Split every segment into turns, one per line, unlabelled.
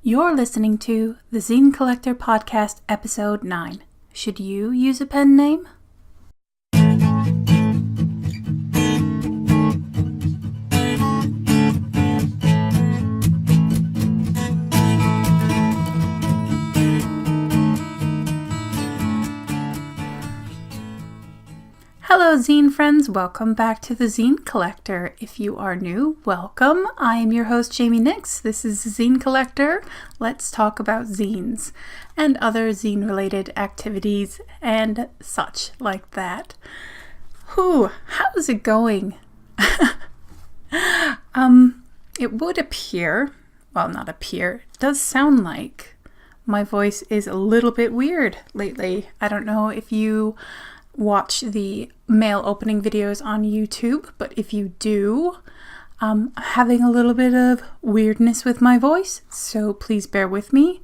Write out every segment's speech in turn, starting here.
You're listening to the Zine Collector Podcast, Episode 9. Should you use a pen name? Hello Zine friends, welcome back to the Zine Collector. If you are new, welcome. I am your host Jaime Nyx. This is the Zine Collector. Let's talk about zines and other zine related activities and such like that. How's it going? It would appear, well not appear, it does sound like my voice is a little bit weird lately. I don't know if you watch the mail opening videos on YouTube, but if you do, I'm having a little bit of weirdness with my voice, so please bear with me.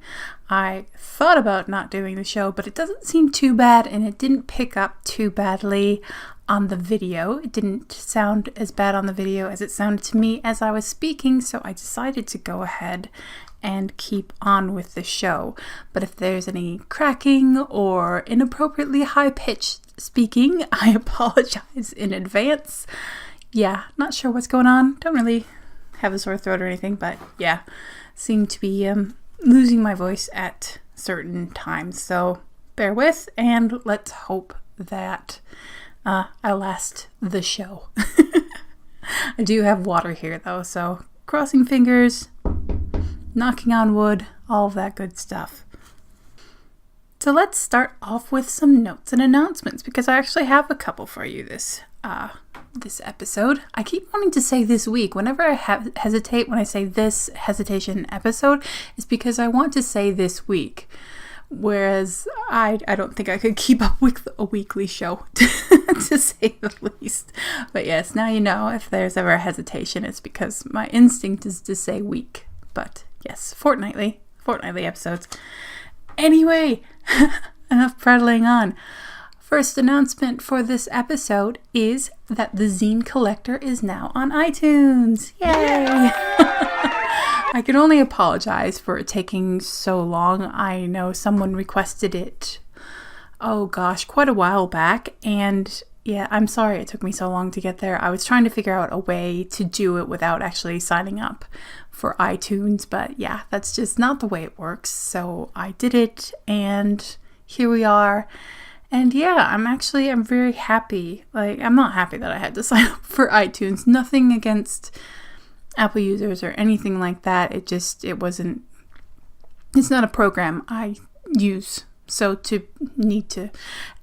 I thought about not doing the show, but it doesn't seem too bad, and it didn't pick up too badly on the video. It didn't sound as bad on the video as it sounded to me as I was speaking, so I decided to go ahead and keep on with the show. But if there's any cracking or inappropriately high-pitched speaking, I apologize in advance. Yeah, not sure what's going on. Don't really have a sore throat or anything, but yeah, seem to be losing my voice at certain times. So bear with, and let's hope that I last the show. I do have water here though, so crossing fingers, knocking on wood, all of that good stuff. So let's start off with some notes and announcements, because I actually have a couple for you this episode. I keep wanting to say this week. Whenever I hesitate when I say this hesitation episode, it's because I want to say this week. Whereas I don't think I could keep up with a weekly show, to say the least. But yes, now you know if there's ever a hesitation, it's because my instinct is to say week. But yes, fortnightly episodes. Anyway, enough prattling on. First announcement for this episode is that the Zine Collector is now on iTunes. Yay! I can only apologize for it taking so long. I know someone requested it, quite a while back, and yeah, I'm sorry it took me so long to get there. I was trying to figure out a way to do it without actually signing up for iTunes, but yeah, that's just not the way it works. So I did it, and here we are. And yeah, I'm very happy. Like, I'm not happy that I had to sign up for iTunes. Nothing against Apple users or anything like that. It's not a program I use. So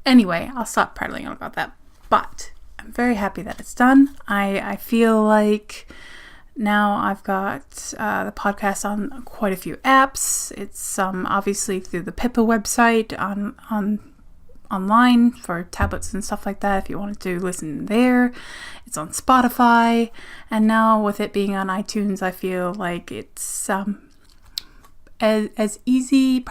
anyway, I'll stop prattling on about that. But I'm very happy that it's done. I feel like now I've got the podcast on quite a few apps. It's obviously through the Pippa website online for tablets and stuff like that if you wanted to listen there. It's on Spotify, and now with it being on iTunes, I feel like it's as easy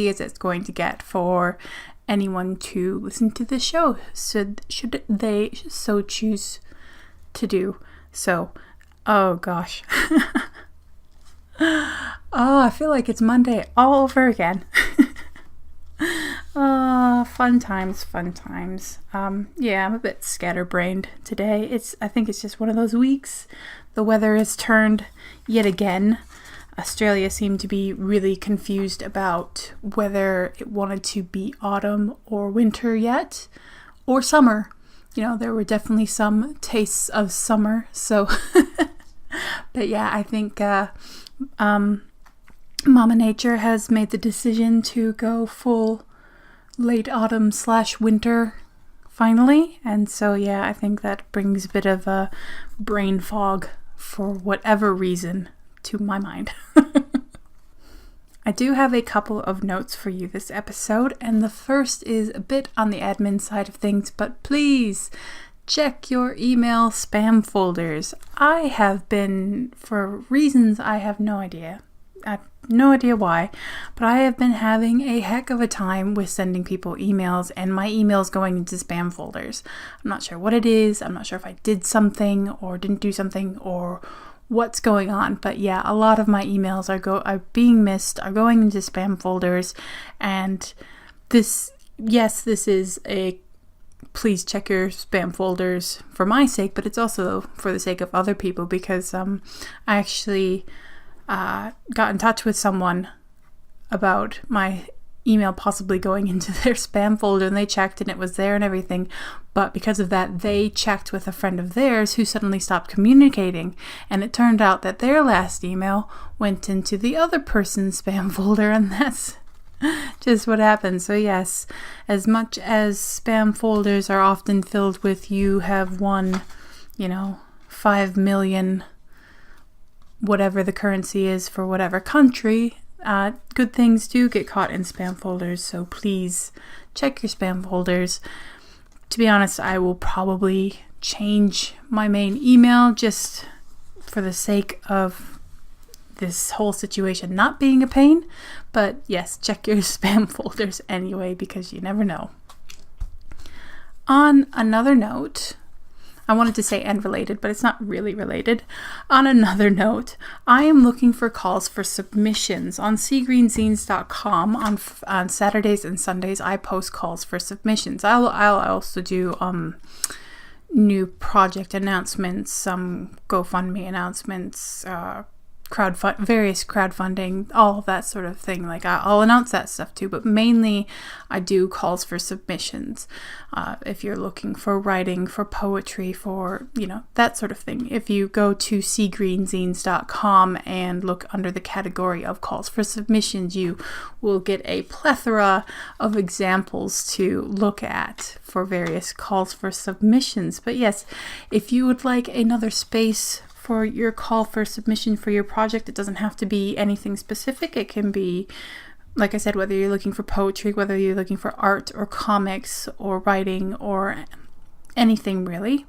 as it's going to get for anyone to listen to the show, should they so choose to do so. Oh gosh. I feel like it's Monday all over again. Fun times. Yeah, I'm a bit scatterbrained today. I think it's just one of those weeks. The weather has turned yet again. Australia seemed to be really confused about whether it wanted to be autumn or winter yet, or summer. You know, there were definitely some tastes of summer, so but yeah, I think Mama Nature has made the decision to go full late autumn / winter finally, and so yeah, I think that brings a bit of a brain fog for whatever reason to my mind. I do have a couple of notes for you this episode, and the first is a bit on the admin side of things, but please check your email spam folders. I have been, for reasons I have no idea why, but I have been having a heck of a time with sending people emails and my emails going into spam folders. I'm not sure what it is. I'm not sure if I did something or didn't do something or what's going on. But yeah, a lot of my emails are being missed, are going into spam folders, and this is a please check your spam folders for my sake, but it's also for the sake of other people, because I actually got in touch with someone about my email possibly going into their spam folder, and they checked and it was there and everything, but because of that they checked with a friend of theirs who suddenly stopped communicating, and it turned out that their last email went into the other person's spam folder, and that's just what happens. So yes, as much as spam folders are often filled with you have won 5 million whatever the currency is for whatever country, good things do get caught in spam folders, so please check your spam folders. To be honest, I will probably change my main email just for the sake of this whole situation not being a pain, but yes, check your spam folders anyway, because you never know. On another note, I wanted to say unrelated, but it's not really related. On another note, I am looking for calls for submissions on seagreenzines.com. On Saturdays and Sundays, I post calls for submissions. I'll also do new project announcements, some GoFundMe announcements, various crowdfunding, all of that sort of thing. Like I'll announce that stuff too, but mainly I do calls for submissions. If you're looking for writing, for poetry, for that sort of thing, if you go to seagreenzines.com and look under the category of calls for submissions, you will get a plethora of examples to look at for various calls for submissions. But yes, if you would like another space for your call for submission for your project, it doesn't have to be anything specific. It can be, like I said, whether you're looking for poetry, whether you're looking for art or comics or writing or anything really,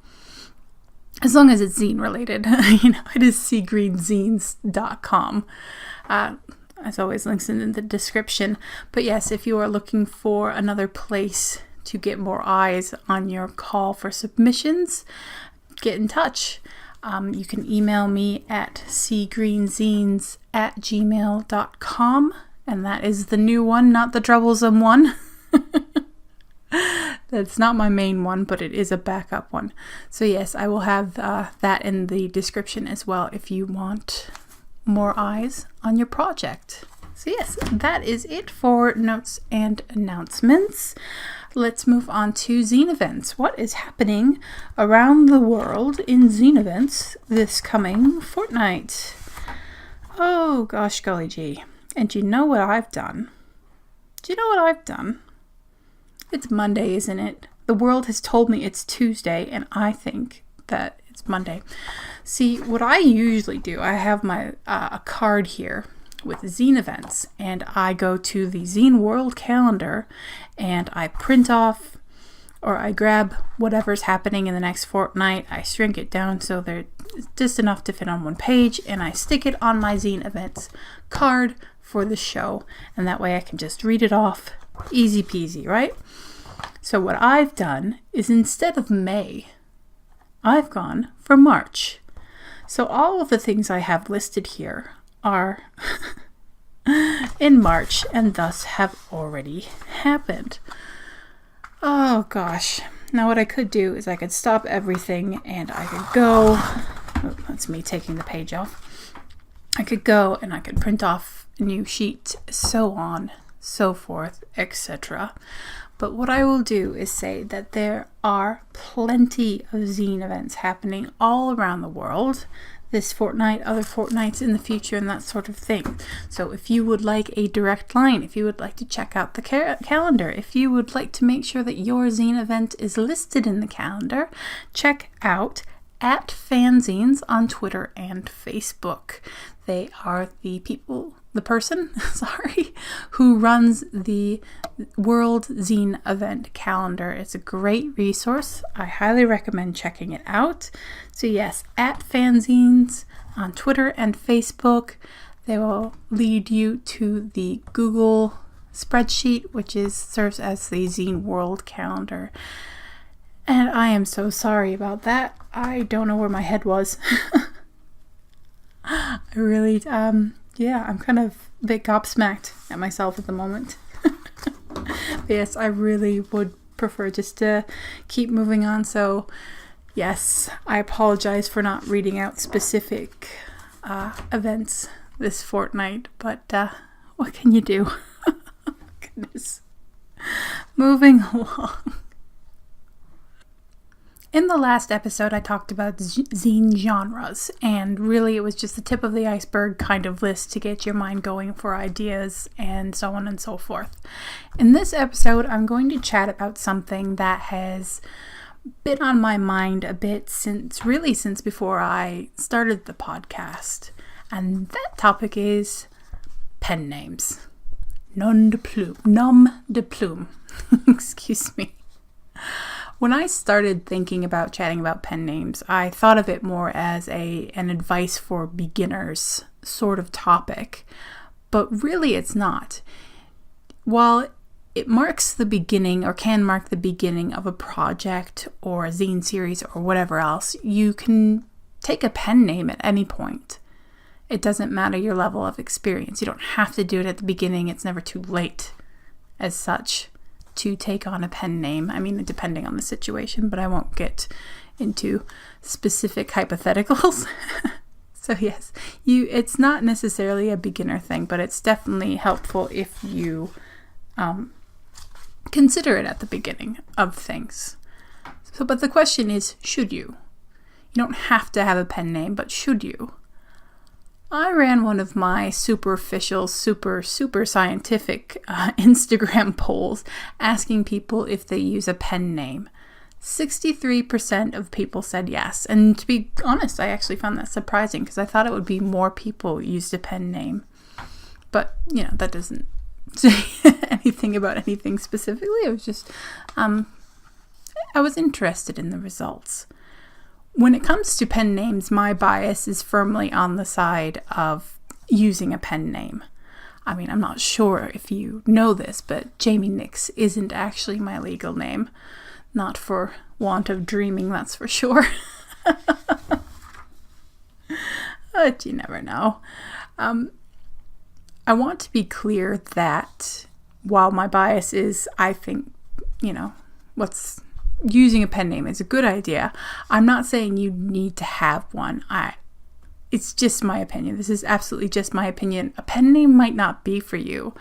as long as it's zine related. It is seagreenzines.com. As always, links in the description. But yes, if you are looking for another place to get more eyes on your call for submissions, get in touch. You can email me at seagreenzines@gmail.com, and that is the new one, not the troublesome one. That's not my main one, but it is a backup one. So yes, I will have that in the description as well if you want more eyes on your project. So yes, that is it for notes and announcements. Let's move on to Zine Events. What is happening around the world in Zine Events this coming fortnight? Oh gosh golly gee. And do you know what I've done? It's Monday, isn't it? The world has told me it's Tuesday, and I think that it's Monday. See, what I usually do, I have my a card here with Zine Events, and I go to the Zine World Calendar and I print off, or I grab whatever's happening in the next fortnight, I shrink it down so they're just enough to fit on one page, and I stick it on my Zine Events card for the show, and that way I can just read it off, easy peasy, right? So what I've done is, instead of May, I've gone for March. So all of the things I have listed here are in March, and thus have already happened. Oh gosh. Now what I could do is I could stop everything and I could go, that's me taking the page off. I could go and I could print off a new sheet, so on, so forth, etc. But what I will do is say that there are plenty of zine events happening all around the world this fortnight, other fortnights in the future, and that sort of thing. So if you would like a direct line, if you would like to check out the calendar, if you would like to make sure that your zine event is listed in the calendar, check out @fanzines on Twitter and Facebook. They are the person who runs the World Zine Event Calendar. It's a great resource. I highly recommend checking it out. So yes, @fanzines on Twitter and Facebook. They will lead you to the Google spreadsheet, which serves as the Zine World Calendar. And I am so sorry about that. I don't know where my head was. I really, I'm kind of a bit gobsmacked at myself at the moment. But yes, I really would prefer just to keep moving on. So yes, I apologize for not reading out specific events this fortnight, but what can you do? Goodness. Moving along. In the last episode, I talked about zine genres, and really it was just the tip of the iceberg kind of list to get your mind going for ideas and so on and so forth. In this episode, I'm going to chat about something that has been on my mind a bit since before I started the podcast, and that topic is pen names. Nom de plume. Excuse me. When I started thinking about chatting about pen names, I thought of it more as an advice for beginners sort of topic, but really it's not. While it marks the beginning or can mark the beginning of a project or a zine series or whatever else, you can take a pen name at any point. It doesn't matter your level of experience. You don't have to do it at the beginning. It's never too late as such to take on a pen name. I mean, depending on the situation, but I won't get into specific hypotheticals. So yes, it's not necessarily a beginner thing, but it's definitely helpful if you consider it at the beginning of things. So, but the question is, should you? You don't have to have a pen name, but should you? I ran one of my superficial, super scientific Instagram polls asking people if they use a pen name. 63% of people said yes. And to be honest, I actually found that surprising because I thought it would be more people used a pen name. But, that doesn't say anything about anything specifically. It was just, I was interested in the results. When it comes to pen names, my bias is firmly on the side of using a pen name. I mean, I'm not sure if you know this, but Jaime Nyx isn't actually my legal name. Not for want of dreaming, that's for sure. But you never know. I want to be clear that while my bias is, I think, using a pen name is a good idea, I'm not saying you need to have one. It's just my opinion. This is absolutely just my opinion. A pen name might not be for you.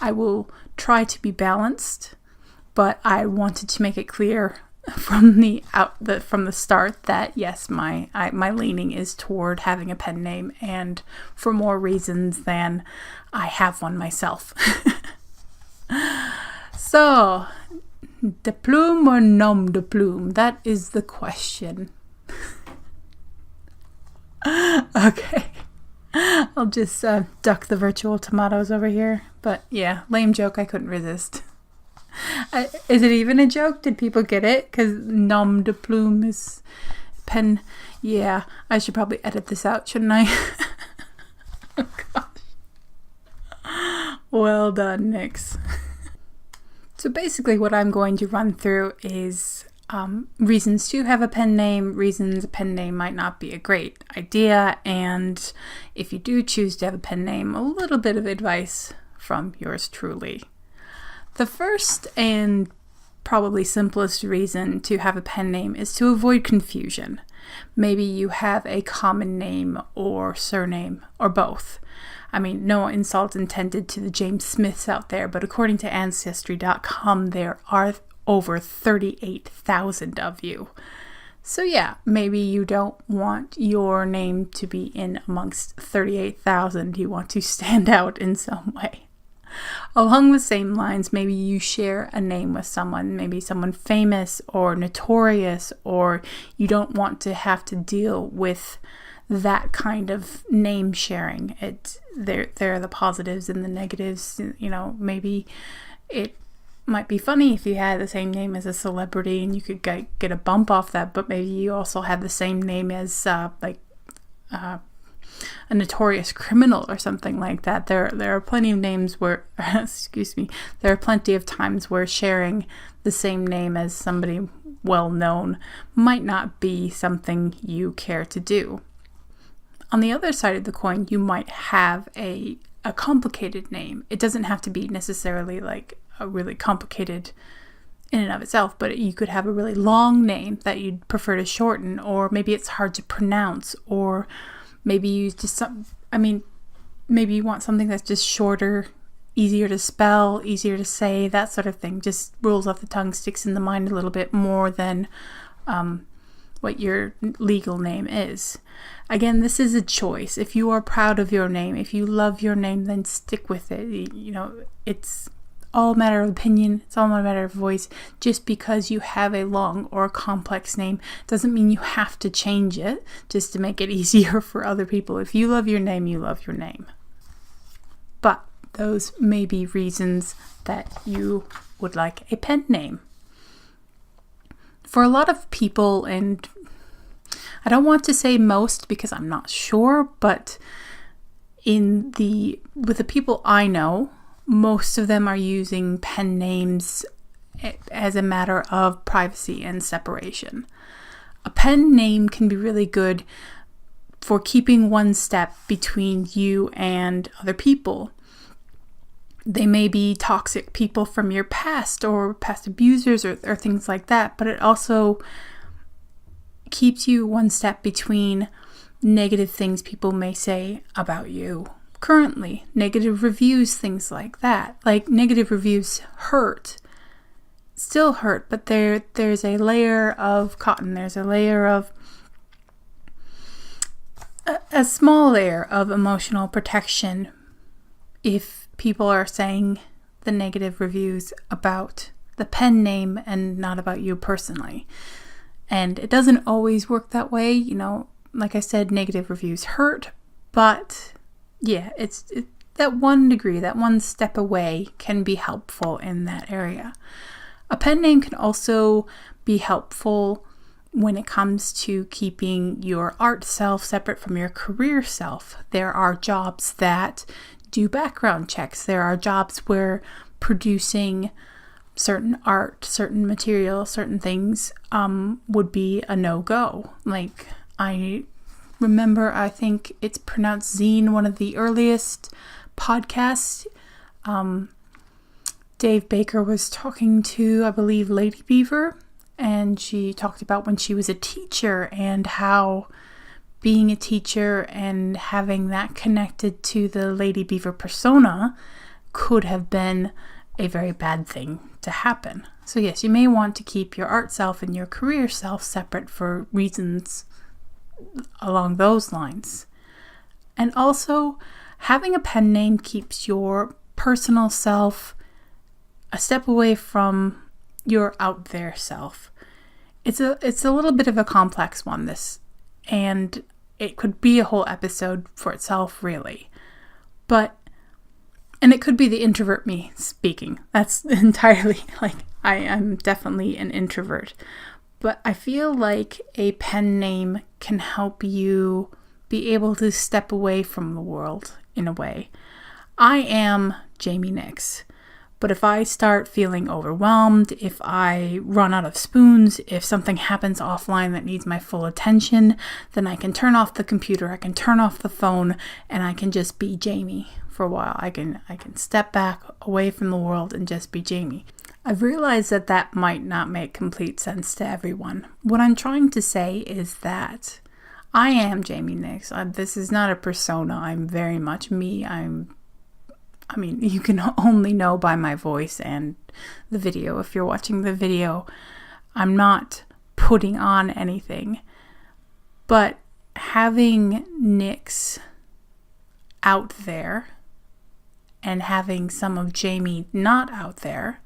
I will try to be balanced, but I wanted to make it clear from the start that yes, my leaning is toward having a pen name, and for more reasons than I have one myself. So, de plume or nom de plume? That is the question. Okay. I'll just duck the virtual tomatoes over here. But yeah, lame joke, I couldn't resist. Is it even a joke? Did people get it? Because nom de plume is pen. Yeah, I should probably edit this out, shouldn't I? Oh gosh. Well done, Nyx. So basically what I'm going to run through is reasons to have a pen name, reasons a pen name might not be a great idea, and if you do choose to have a pen name, a little bit of advice from yours truly. The first and probably simplest reason to have a pen name is to avoid confusion. Maybe you have a common name or surname or both. I mean, no insult intended to the James Smiths out there, but according to Ancestry.com, there are over 38,000 of you. So yeah, maybe you don't want your name to be in amongst 38,000. You want to stand out in some way. Along the same lines, maybe you share a name with someone, maybe someone famous or notorious, or you don't want to have to deal with that kind of name sharing. There are the positives and the negatives. Maybe it might be funny if you had the same name as a celebrity and you could get a bump off that, but maybe you also have the same name as a notorious criminal or something like that. There are plenty of names where, there are plenty of times where sharing the same name as somebody well known might not be something you care to do. on the other side of the coin, you might have a complicated name. It doesn't have to be necessarily like a really complicated in and of itself, but you could have a really long name that you'd prefer to shorten, or maybe it's hard to pronounce, or maybe you just maybe you want something that's just shorter, easier to spell, easier to say, that sort of thing. Just rolls off the tongue, sticks in the mind a little bit more than what your legal name is. Again, this is a choice. If you are proud of your name, if you love your name, then stick with it. It's all a matter of opinion. It's all a matter of voice. Just because you have a long or complex name doesn't mean you have to change it just to make it easier for other people. If you love your name, you love your name. But those may be reasons that you would like a pen name. For a lot of people, and I don't want to say most because I'm not sure, but with the people I know, most of them are using pen names as a matter of privacy and separation. A pen name can be really good for keeping one step between you and other people. They may be toxic people from your past, or past abusers, or things like that, but it also keeps you one step between negative things people may say about you currently, negative reviews, things like that. Like, negative reviews still hurt, but there's a layer of cotton, there's a layer of a small layer of emotional protection if people are saying the negative reviews about the pen name and not about you personally. And it doesn't always work that way, like I said, negative reviews hurt, but yeah, it's that one degree, that one step away can be helpful in that area. A pen name can also be helpful when it comes to keeping your art self separate from your career self. There are jobs that do background checks. There are jobs where producing certain art, certain material, certain things would be a no-go. Like, I remember, I think it's pronounced Zine, one of the earliest podcasts. Dave Baker was talking to, I believe, Lady Beaver, and she talked about when she was a teacher and how being a teacher and having that connected to the Lady Beaver persona could have been a very bad thing to happen. So yes, you may want to keep your art self and your career self separate for reasons along those lines. And also, having a pen name keeps your personal self a step away from your out there self. It's a little bit of a complex one, this, and it could be a whole episode for itself, really. And it could be the introvert me speaking. That's entirely, I am definitely an introvert. But I feel like a pen name can help you be able to step away from the world in a way. I am Jaime Nyx. But if I start feeling overwhelmed, if I run out of spoons, if something happens offline that needs my full attention, then I can turn off the computer, I can turn off the phone, and I can just be Jaime for a while. I can step back away from the world and just be Jaime. I've realized that might not make complete sense to everyone. What I'm trying to say is that I am Jaime Nyx. This is not a persona. I'm very much me. You can only know by my voice and the video. If you're watching the video, I'm not putting on anything. But having Nyx out there and having some of Jaime not out there,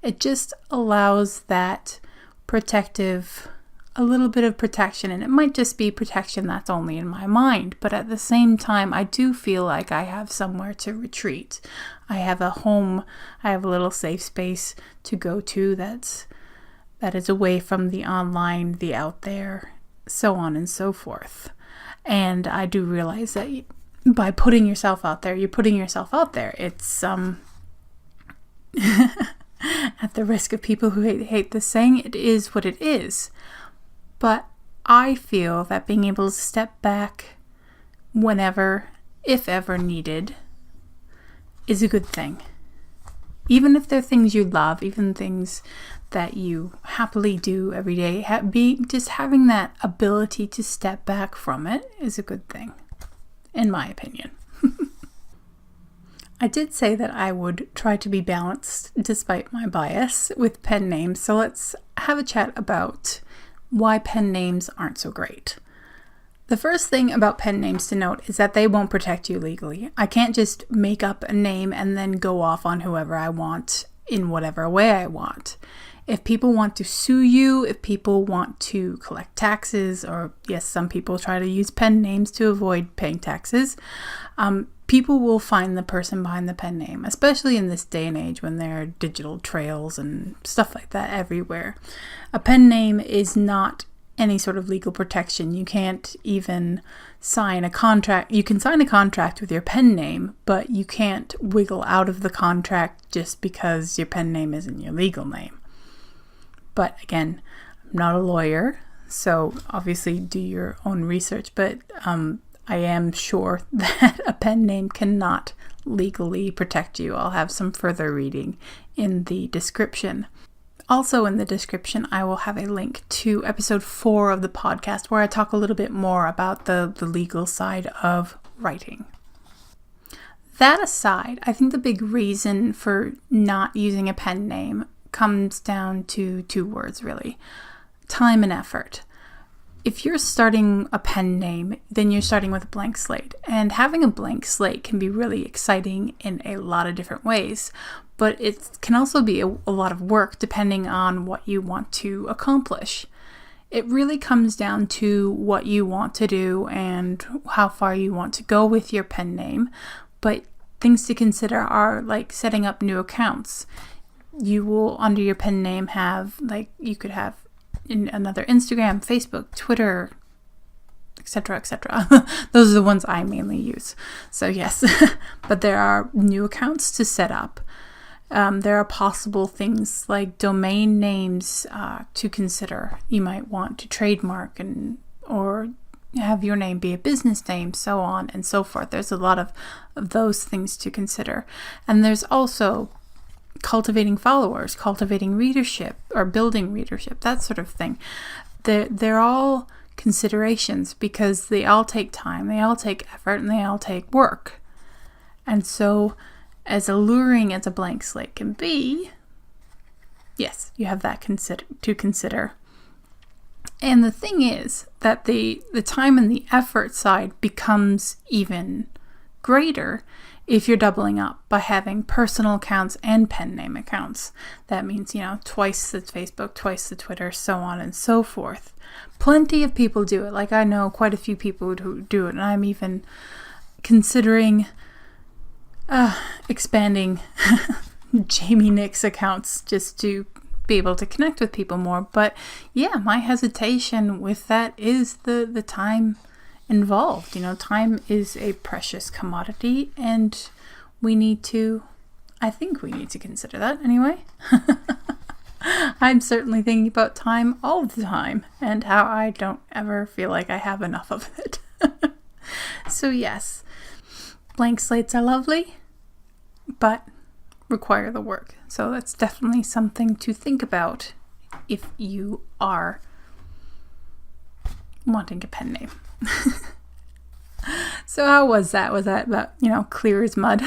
it just allows that a little bit of protection, and it might just be protection that's only in my mind, but at the same time, I do feel like I have somewhere to retreat. I have a home, I have a little safe space to go to that is away from the online, the out there, so on and so forth. And I do realize that by putting yourself out there, you're putting yourself out there. It's at the risk of people who hate this saying, it is what it is. But I feel that being able to step back whenever, if ever needed, is a good thing. Even if they're things you love, even things that you happily do every day, just having that ability to step back from it is a good thing, in my opinion. I did say that I would try to be balanced despite my bias with pen names, so let's have a chat about why pen names aren't so great. The first thing about pen names to note is that they won't protect you legally. I can't just make up a name and then go off on whoever I want in whatever way I want. If people want to sue you, if people want to collect taxes, or yes, some people try to use pen names to avoid paying taxes, people will find the person behind the pen name, especially in this day and age when there are digital trails and stuff like that everywhere. A pen name is not any sort of legal protection. You can't even sign a contract. You can sign a contract with your pen name, but you can't wiggle out of the contract just because your pen name isn't your legal name. But again, I'm not a lawyer, so obviously do your own research, but I am sure that a pen name cannot legally protect you. I'll have some further reading in the description. Also in the description, I will have a link to episode 4 of the podcast where I talk a little bit more about the legal side of writing. That aside, I think the big reason for not using a pen name comes down to 2 words, really: time and effort. If you're starting a pen name, then you're starting with a blank slate. And having a blank slate can be really exciting in a lot of different ways, but it can also be a lot of work depending on what you want to accomplish. It really comes down to what you want to do and how far you want to go with your pen name. But things to consider are like setting up new accounts. You will, under your pen name, have, you could have another Instagram, Facebook, Twitter, etc., etc. Those are the ones I mainly use. So yes, but there are new accounts to set up. There are possible things like domain names to consider. You might want to trademark or have your name be a business name, so on and so forth. There's a lot of those things to consider. And there's also cultivating followers, cultivating readership, or building readership, that sort of thing. They're all considerations because they all take time, they all take effort, and they all take work. And so, as alluring as a blank slate can be, yes, you have that to consider. And the thing is that the time and the effort side becomes even greater if you're doubling up by having personal accounts and pen name accounts. That means, twice the Facebook, twice the Twitter, so on and so forth. Plenty of people do it. Like, I know quite a few people who do it, and I'm even considering expanding Jaime Nyx accounts just to be able to connect with people more. But yeah, my hesitation with that is the time involved. Time is a precious commodity, and I think we need to consider that anyway. I'm certainly thinking about time all the time and how I don't ever feel like I have enough of it. So yes, blank slates are lovely, but require the work. So that's definitely something to think about if you are wanting a pen name. So how was that? Was that about, clear as mud?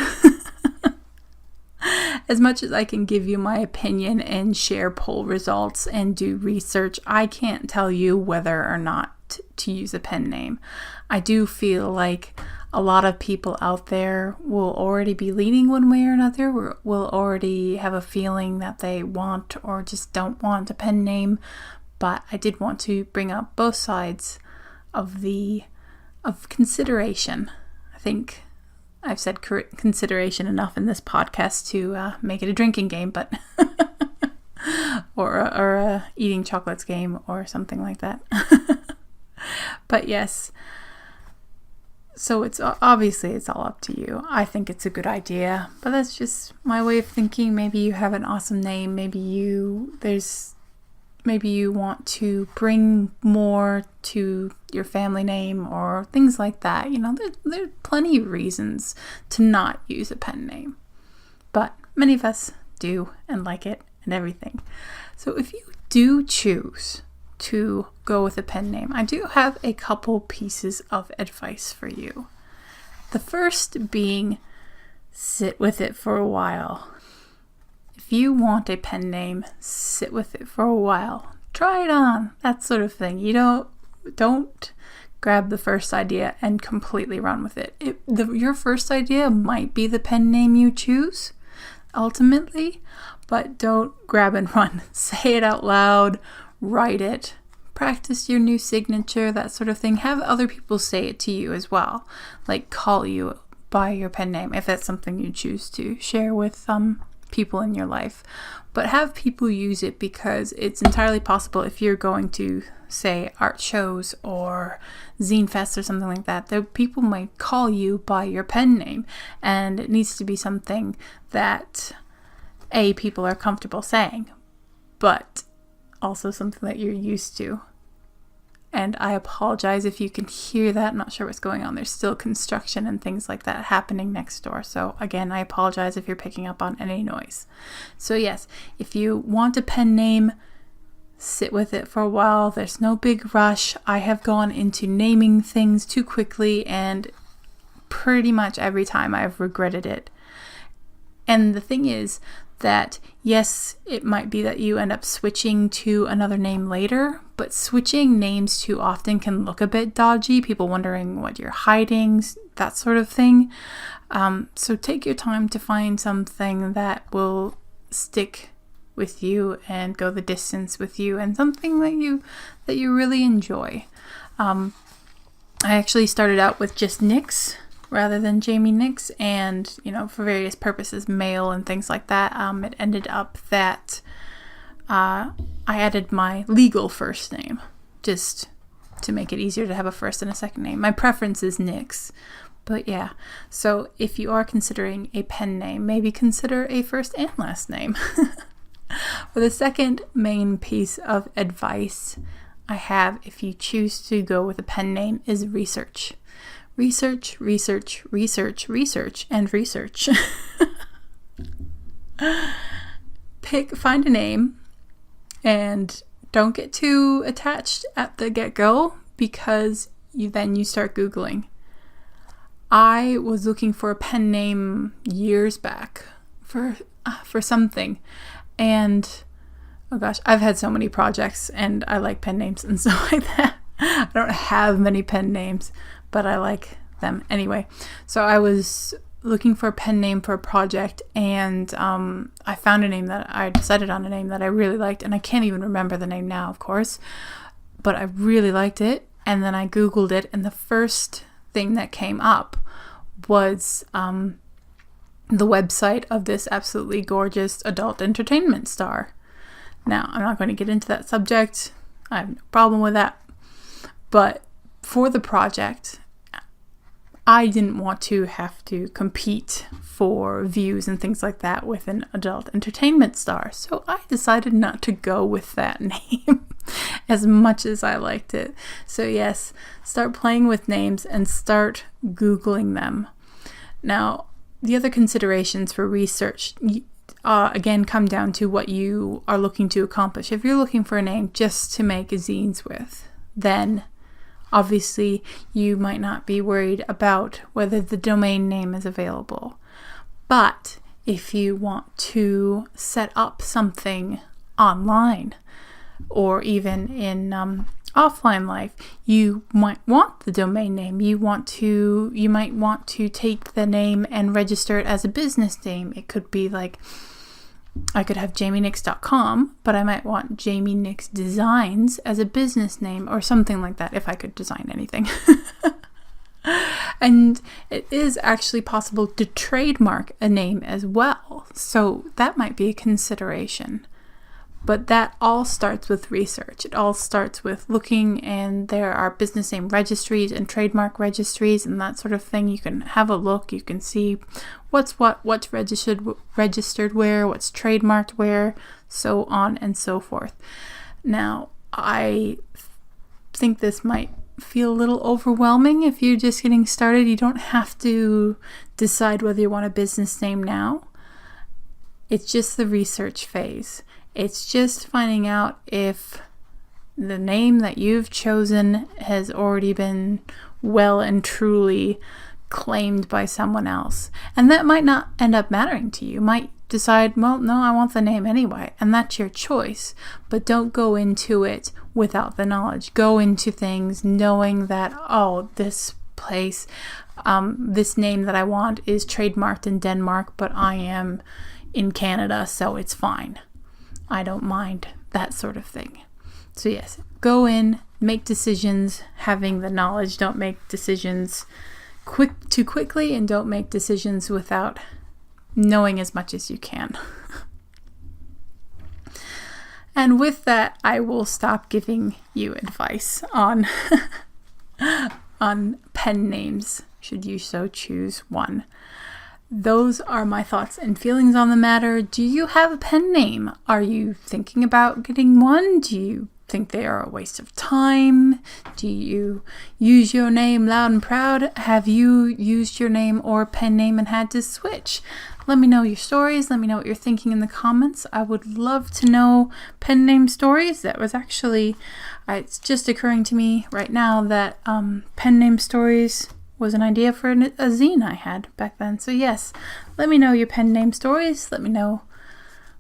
As much as I can give you my opinion and share poll results and do research, I can't tell you whether or not to use a pen name. I do feel like a lot of people out there will already be leaning one way or another, will already have a feeling that they want or just don't want a pen name. But I did want to bring up both sides of consideration. I think I've said consideration enough in this podcast to make it a drinking game, but or a eating chocolates game or something like that. But yes, so it's obviously it's all up to you. I think it's a good idea, but that's just my way of thinking. Maybe you have an awesome name. Maybe there's maybe you want to bring more to your family name or things like that. You know, there's plenty of reasons to not use a pen name, but many of us do and like it and everything. So if you do choose to go with a pen name, I do have a couple pieces of advice for you. The first being, sit with it for a while. If you want a pen name, sit with it for a while. Try it on, that sort of thing. You don't grab the first idea and completely run with it. Your first idea might be the pen name you choose, ultimately, but don't grab and run. Say it out loud, write it, practice your new signature, that sort of thing. Have other people say it to you as well, like call you by your pen name if that's something you choose to share with people in your life. But have people use it, because it's entirely possible if you're going to, say, art shows or Zine Fest or something like that, people might call you by your pen name, and it needs to be something that people are comfortable saying, but also something that you're used to. And I apologize if you can hear that. I'm not sure what's going on. There's still construction and things like that happening next door. So again, I apologize if you're picking up on any noise. So yes, if you want a pen name, sit with it for a while. There's no big rush. I have gone into naming things too quickly, and pretty much every time I've regretted it. And the thing is that, yes, it might be that you end up switching to another name later, but switching names too often can look a bit dodgy, people wondering what you're hiding, that sort of thing. So take your time to find something that will stick with you and go the distance with you, and something that you really enjoy. I actually started out with just Nyx rather than Jaime Nyx, and for various purposes, mail and things like that, it ended up that I added my legal first name just to make it easier to have a first and a second name. My preference is Nyx, but yeah. So if you are considering a pen name, maybe consider a first and last name. For the second main piece of advice I have, if you choose to go with a pen name, is research. Research, research, research, research, and research. Find a name, and don't get too attached at the get-go, because you start Googling. I was looking for a pen name years back for something, and oh gosh, I've had so many projects, and I like pen names and stuff like that. I don't have many pen names, but I like them anyway. So I was looking for a pen name for a project, and I found I decided on a name that I really liked, and I can't even remember the name now, of course, but I really liked it. And then I Googled it, and the first thing that came up was the website of this absolutely gorgeous adult entertainment star. Now, I'm not going to get into that subject. I have no problem with that. But for the project, I didn't want to have to compete for views and things like that with an adult entertainment star. So I decided not to go with that name as much as I liked it. So yes, start playing with names and start Googling them. Now, the other considerations for research again come down to what you are looking to accomplish. If you're looking for a name just to make zines with, then obviously you might not be worried about whether the domain name is available. But if you want to set up something online, or even in offline life, you might want the domain name. You might want to take the name and register it as a business name. It could be like, I could have jaminyx.com, but I might want Jaime Nyx Designs as a business name, or something like that, if I could design anything. And it is actually possible to trademark a name as well, so that might be a consideration. But that all starts with research. It all starts with looking, and there are business name registries and trademark registries and that sort of thing. You can have a look. You can see what's registered where, what's trademarked where, so on and so forth. Now, I think this might feel a little overwhelming if you're just getting started. You don't have to decide whether you want a business name now. It's just the research phase. It's just finding out if the name that you've chosen has already been well and truly claimed by someone else. And that might not end up mattering to you. You might decide, well, no, I want the name anyway, and that's your choice. But don't go into it without the knowledge. Go into things knowing that, oh, this place, this name that I want is trademarked in Denmark, but I am in Canada, so it's fine. I don't mind, that sort of thing. So yes, go in, make decisions having the knowledge. Don't make decisions too quickly, and don't make decisions without knowing as much as you can. And with that, I will stop giving you advice on on pen names, should you so choose one. Those are my thoughts and feelings on the matter. Do you have a pen name? Are you thinking about getting one? Do you think they are a waste of time? Do you use your name loud and proud? Have you used your name or pen name and had to switch? Let me know your stories. Let me know what you're thinking in the comments. I would love to know pen name stories. That was actually, it's just occurring to me right now that pen name stories was an idea for a zine I had back then. So yes, let me know your pen name stories. Let me know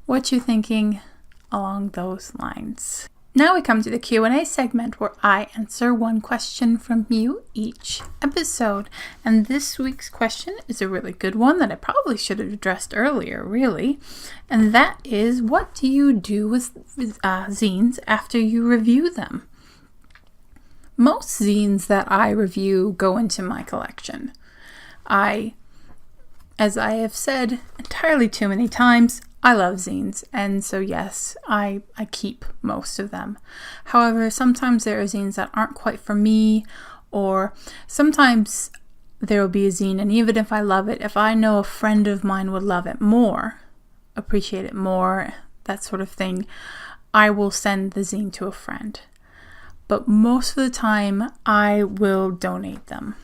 what you're thinking along those lines. Now we come to the Q&A segment where I answer one question from you each episode. And this week's question is a really good one that I probably should have addressed earlier, really. And that is, what do you do with zines after you review them? Most zines that I review go into my collection. As I have said entirely too many times, I love zines, and so yes, I keep most of them. However, sometimes there are zines that aren't quite for me, or sometimes there will be a zine, and even if I love it, if I know a friend of mine would love it more, appreciate it more, that sort of thing, I will send the zine to a friend. But most of the time, I will donate them.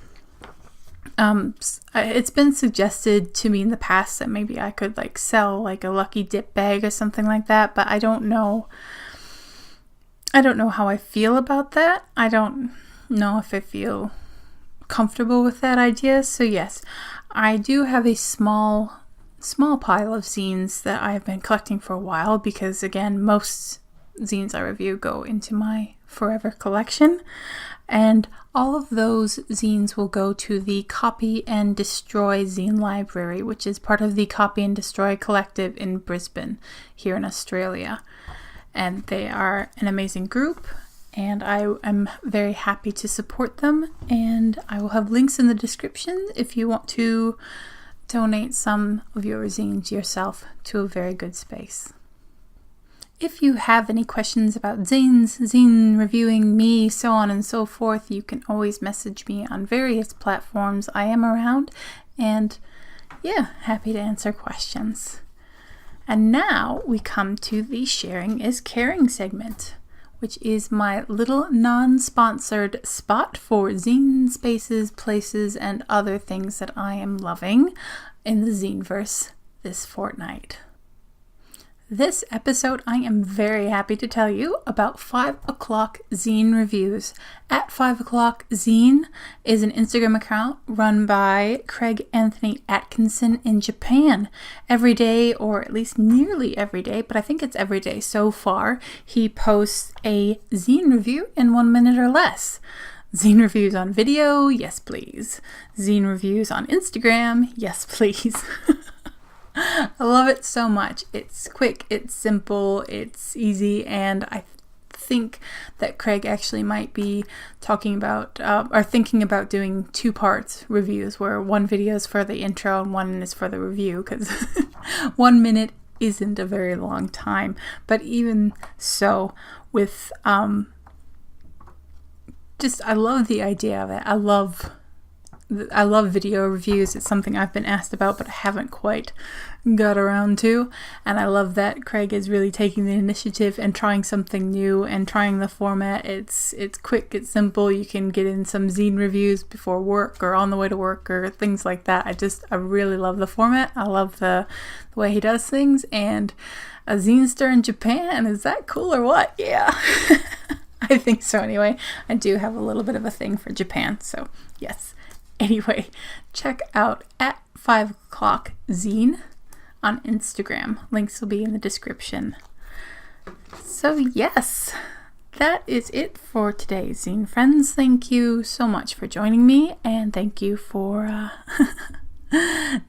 It's been suggested to me in the past that maybe I could sell a lucky dip bag or something like that, but I don't know how I feel about that. I don't know if I feel comfortable with that idea. So yes, I do have a small pile of zines that I've been collecting for a while because, again, most zines I review go into my forever collection. And all of those zines will go to the Copy and Destroy Zine Library, which is part of the Copy and Destroy Collective in Brisbane, here in Australia. And they are an amazing group, and I am very happy to support them. And I will have links in the description if you want to donate some of your zines yourself to a very good space. If you have any questions about zines, zine reviewing, me, so on and so forth, you can always message me on various platforms. I am around, and yeah, happy to answer questions. And now we come to the Sharing is Caring segment, which is my little non-sponsored spot for zine spaces, places, and other things that I am loving in the Zineverse this fortnight. This episode, I am very happy to tell you about 5 o'clock zine reviews. At 5 o'clock zine is an Instagram account run by Craig Anthony Atkinson in Japan. Every day, or at least nearly every day, but I think it's every day so far, he posts a zine review in 1 minute or less. Zine reviews on video, yes please. Zine reviews on Instagram, yes please. I love it so much. It's quick, it's simple, it's easy, and I think that Craig actually might be talking about or thinking about doing 2 parts reviews, where one video is for the intro and one is for the review, because 1 minute isn't a very long time. But even so, with I love the idea of it. I love I love video reviews. It's something I've been asked about, but I haven't quite got around to. And I love that Craig is really taking the initiative and trying something new and trying the format. It's quick, it's simple. You can get in some zine reviews before work or on the way to work or things like that. I really love the format. I love the way he does things. And a zine star in Japan, is that cool or what? Yeah. I think so anyway. I do have a little bit of a thing for Japan, so yes. Anyway, check out at 5 o'clock zine on Instagram. Links will be in the description. So yes, that is it for today, zine friends. Thank you so much for joining me, and thank you for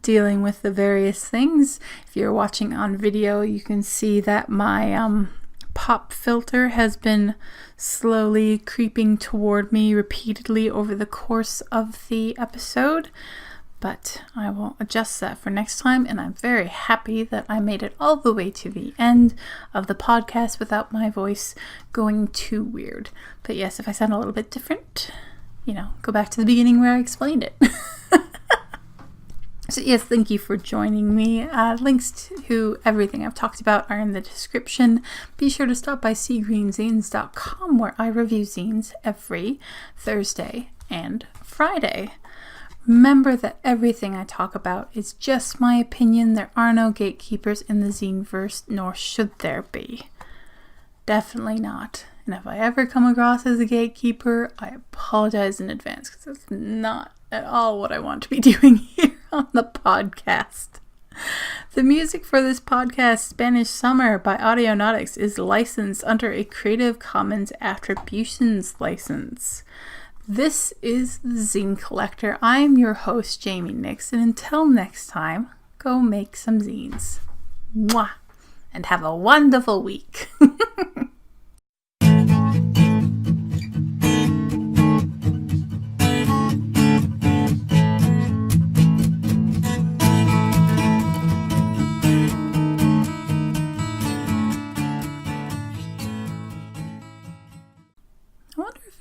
dealing with the various things. If you're watching on video, you can see that my pop filter has been slowly creeping toward me repeatedly over the course of the episode, but I will adjust that for next time, and I'm very happy that I made it all the way to the end of the podcast without my voice going too weird. But yes, if I sound a little bit different, go back to the beginning where I explained it. So yes, thank you for joining me. Links to everything I've talked about are in the description. Be sure to stop by seagreenzines.com, where I review zines every Thursday and Friday. Remember that everything I talk about is just my opinion. There are no gatekeepers in the zine-verse, nor should there be. Definitely not. And if I ever come across as a gatekeeper, I apologize in advance, because that's not at all what I want to be doing here on the podcast. The music for this podcast, Spanish Summer by Audionautics, is licensed under a Creative Commons Attributions license. This is the Zine Collector. I am your host, Jaime Nyx, and until next time, go make some zines. Mwah! And have a wonderful week.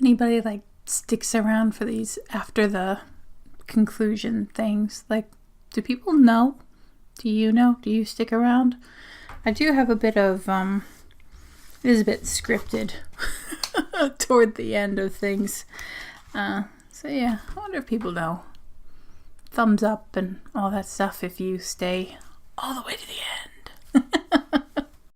Anybody sticks around for these after the conclusion things? Do people know? Do you know? Do you stick around? I do have a bit of it is a bit scripted toward the end of things. So yeah, I wonder if people know. Thumbs up and all that stuff if you stay all the way to the end.